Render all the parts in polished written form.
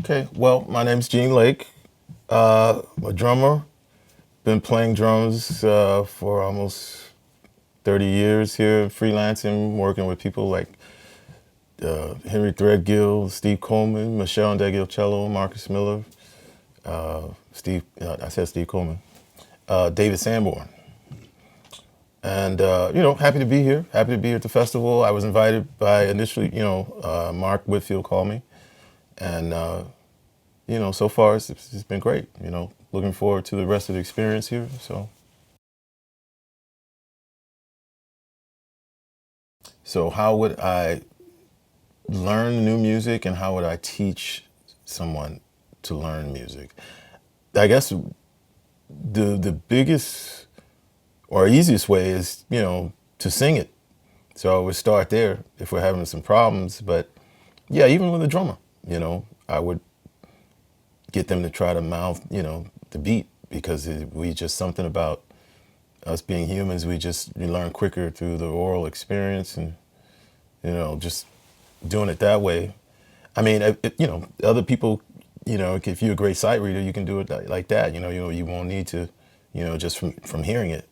Okay, well, my name's Gene Lake. I'm a drummer. Been playing drums for almost 30 years here, freelancing, working with people like Henry Threadgill, Steve Coleman, Michelle Ndegil cello, Marcus Miller, I said Steve Coleman, David Sanborn. And, happy to be here. Happy to be here at the festival. I was invited by initially, Mark Whitfield called me. And, so far it's been great. Looking forward to the rest of the experience here. So how would I learn new music and how would I teach someone to learn music? I guess the biggest or easiest way is, to sing it. So I would start there if we're having some problems. But yeah, even with a drummer, I would get them to try to mouth, the beat because we just something about us being humans. We learn quicker through the oral experience and, just doing it that way. I mean, other people, if you're a great sight reader, you can do it like that. You won't need to, just from hearing it.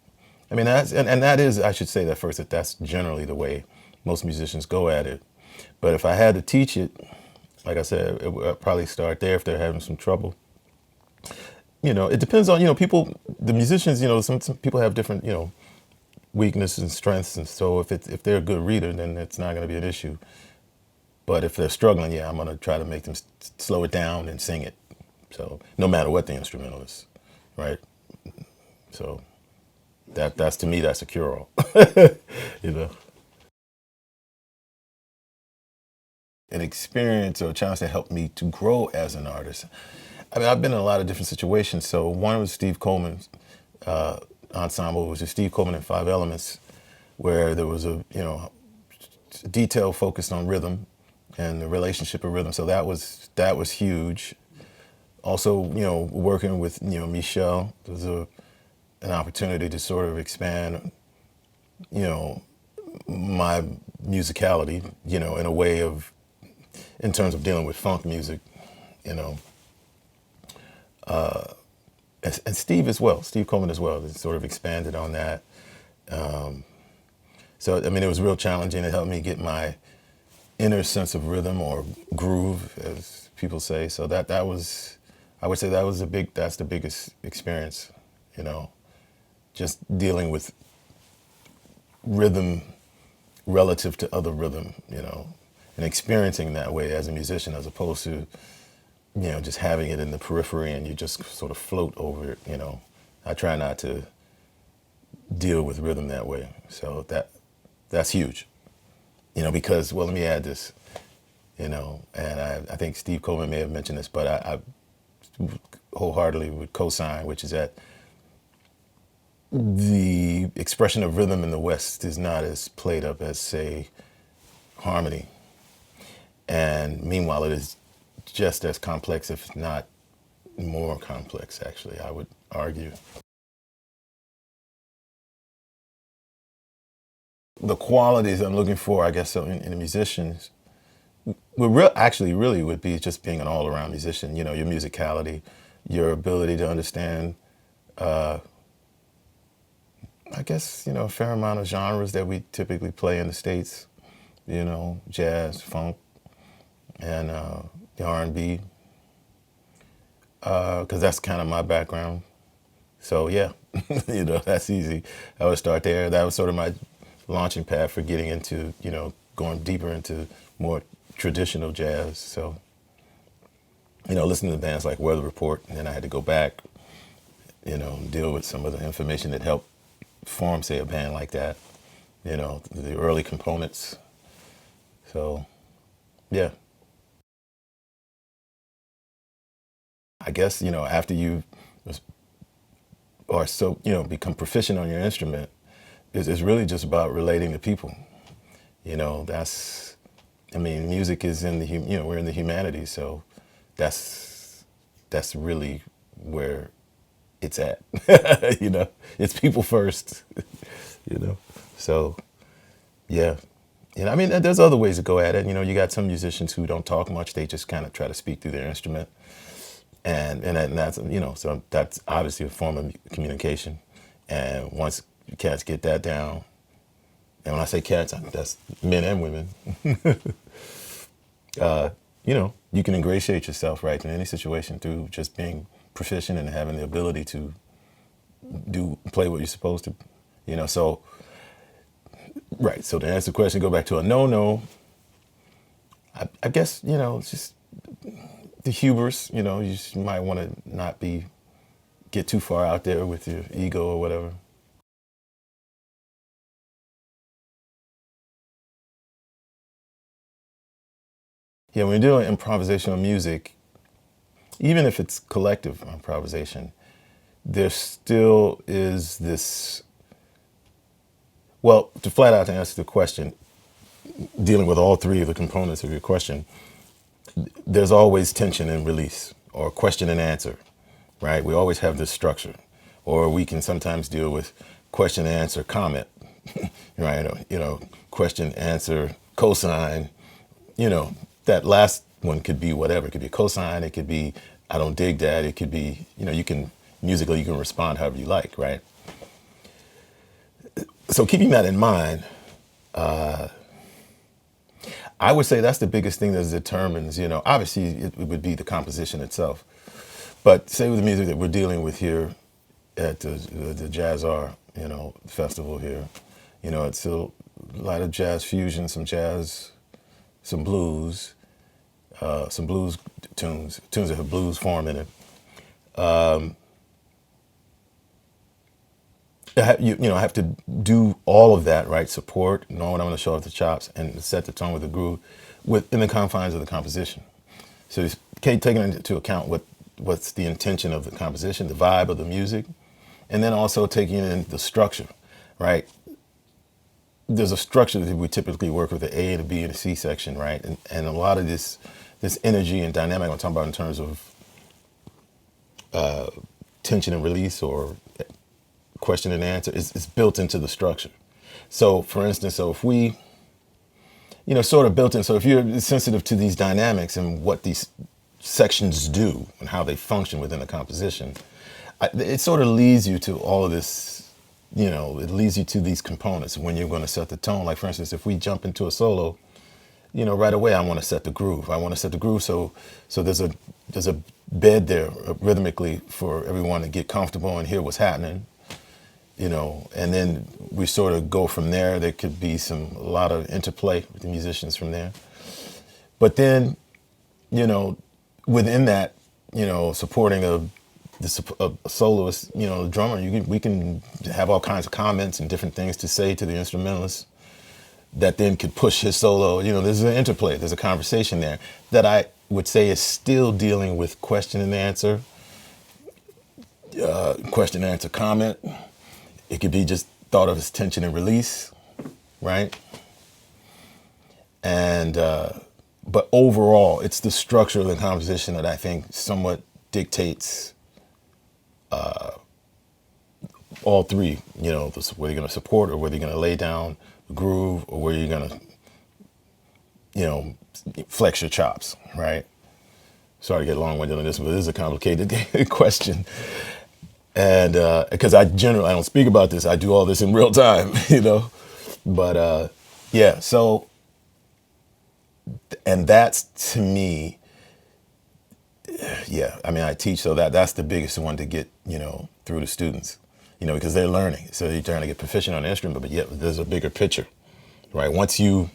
I mean, and that is, I should say that first, that's generally the way most musicians go at it. But if I had to teach it, like I said, I'd probably start there if they're having some trouble. It depends on, people, the musicians, some people have different, weaknesses and strengths. And so if they're a good reader, then it's not going to be an issue. But if they're struggling, yeah, I'm going to try to make them slow it down and sing it. So no matter what the instrumental is, right? So that's to me, that's a cure-all, you know. An experience or a chance that helped me to grow as an artist. I mean, I've been in a lot of different situations. So one was Steve Coleman's ensemble, which is Steve Coleman and Five Elements, where there was a detail focused on rhythm and the relationship of rhythm. So that was huge. Also, working with Michelle, there was an opportunity to sort of expand, my musicality, in a way of in terms of dealing with funk music, you know. And Steve as well, Steve Coleman as well, sort of expanded on that. So, I mean, it was real challenging. It helped me get my inner sense of rhythm or groove, as people say. So that was, I would say that's the biggest experience, just dealing with rhythm relative to other rhythm, and experiencing that way as a musician as opposed to, just having it in the periphery and you just sort of float over it, I try not to deal with rhythm that way. So that's huge, because, well, let me add this, and I think Steve Coleman may have mentioned this, but I wholeheartedly would co-sign, which is that the expression of rhythm in the West is not as played up as, say, harmony. And meanwhile, it is just as complex, if not more complex, actually, I would argue. The qualities I'm looking for, I guess, in a musician actually really would be just being an all-around musician, your musicality, your ability to understand, I guess, a fair amount of genres that we typically play in the States, jazz, funk, and the R&B, because that's kind of my background. So yeah, that's easy. I would start there. That was sort of my launching pad for getting into, going deeper into more traditional jazz. So, listening to bands like Weather Report, and then I had to go back, deal with some of the information that helped form, say, a band like that, the early components. So, yeah. I guess, after you are so, become proficient on your instrument, it's really just about relating to people. I mean, music is in we're in the humanities, so that's really where it's at. It's people first, So, yeah. You know, I mean, there's other ways to go at it. You know, you got some musicians who don't talk much; they just kind of try to speak through their instrument, and that's, you know, so that's obviously a form of communication. And once cats get that down, and when I say cats, that's men and women. You know, you can ingratiate yourself, right, in any situation through just being proficient and having the ability to play what you're supposed to, you know. So, right. So to answer the question, go back to a no. I guess, you know, it's just the hubris. You know, you just might want to not get too far out there with your ego or whatever. Yeah, when you're doing improvisational music, even if it's collective improvisation, there still is this. Well, to flat out to answer the question, dealing with all three of the components of your question, there's always tension and release, or question and answer, right? We always have this structure. Or we can sometimes deal with question, answer, comment, right? Or, you know, question, answer, cosign. You know, that last one could be whatever. It could be a cosign. It could be, I don't dig that. It could be, you know, you can respond however you like, right? So keeping that in mind, I would say that's the biggest thing that determines, you know, obviously it would be the composition itself. But say with the music that we're dealing with here at the Jazzaar, you know, festival here, you know, it's a lot of jazz fusion, some jazz, some blues tunes that have blues form in it. I have to do all of that, right? Support, know when I'm going to show off the chops, and set the tone with the groove within the confines of the composition. So it's taking into account what's the intention of the composition, the vibe of the music, and then also taking in the structure, right? There's a structure that we typically work with, the A, the B, and the C section, right? And a lot of this energy and dynamic I'm talking about in terms of tension and release, or question and answer, is built into the structure. So for instance, so if we, you know, sort of built in, so if you're sensitive to these dynamics and what these sections do and how they function within a composition, it sort of leads you to all of this, you know, it leads you to these components when you're going to set the tone. Like for instance, if we jump into a solo, you know, right away I want to set the groove. I want to set the groove so there's a bed there rhythmically for everyone to get comfortable and hear what's happening. You know, and then we sort of go from there. There could be a lot of interplay with the musicians from there. But then, you know, within that, you know, supporting a soloist, you know, drummer, we can have all kinds of comments and different things to say to the instrumentalist that then could push his solo. You know, there's an interplay, there's a conversation there that I would say is still dealing with question and answer, comment. It could be just thought of as tension and release, right? And, but overall, it's the structure of the composition that I think somewhat dictates all three, you know, whether you're going to support or whether you're going to lay down the groove or whether you're going to, you know, flex your chops, right? Sorry to get long-winded on this, but it is a complicated question. And because I don't speak about this, I do all this in real time, you know. But yeah, so, and that's to me, yeah, I mean, I teach, so that's the biggest one to get, you know, through the students, you know, because they're learning. So you're trying to get proficient on the instrument, but yet there's a bigger picture, right? Once you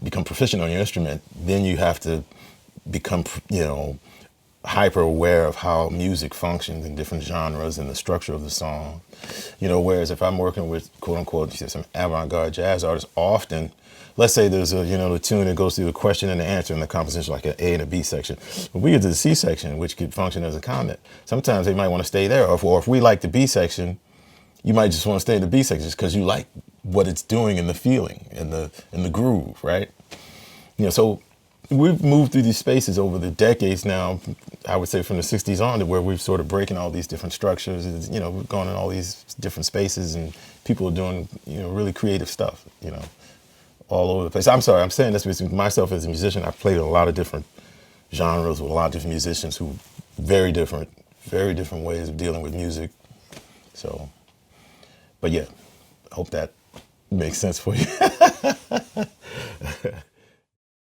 become proficient on your instrument, then you have to become, you know, hyper aware of how music functions in different genres and the structure of the song, you know. Whereas if I'm working with quote unquote some avant-garde jazz artists, often, let's say there's a tune that goes through the question and the answer in the composition, like an A and a B section. When we get to the C section, which could function as a comment, sometimes they might want to stay there. Or if we like the B section, you might just want to stay in the B section just because you like what it's doing and the feeling and the groove, right? You know, so we've moved through these spaces over the decades now, I would say from the 60s on, to where we've sort of breaking all these different structures. You know, we've gone in all these different spaces and people are doing, you know, really creative stuff, you know. all over the place. I'm sorry, I'm saying this because myself as a musician, I've played a lot of different genres with a lot of different musicians who very different ways of dealing with music. So, but yeah, I hope that makes sense for you.